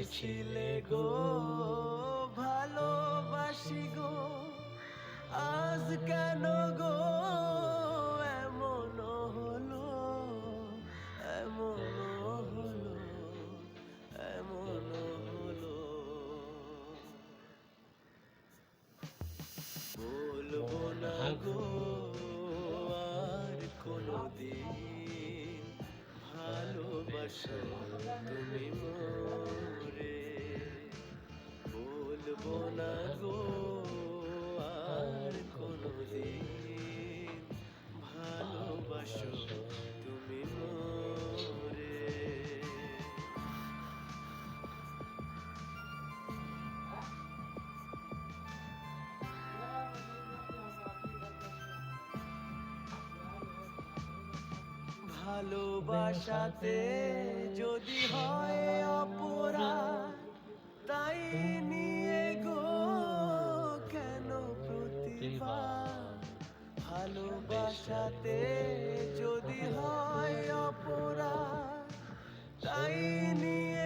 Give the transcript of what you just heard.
বলেছিলে গো ভালোবাসি গো, আজ কেন গো এমন হলো, এমন হলো, এমন হলো। বলবো না গো আর কোনদিন, ভালোবাসো তুমি মোরে। বলবো না গো আর কোনদিন, ভালোবাসো তুমি মোরে। ভালোবাসাতে যদি হয় অপরাধ, তাই নিয়ে গো কেন প্রতিবাদ। ভালোবাসাতে যদি হয় অপরাধ, তাই নিয়ে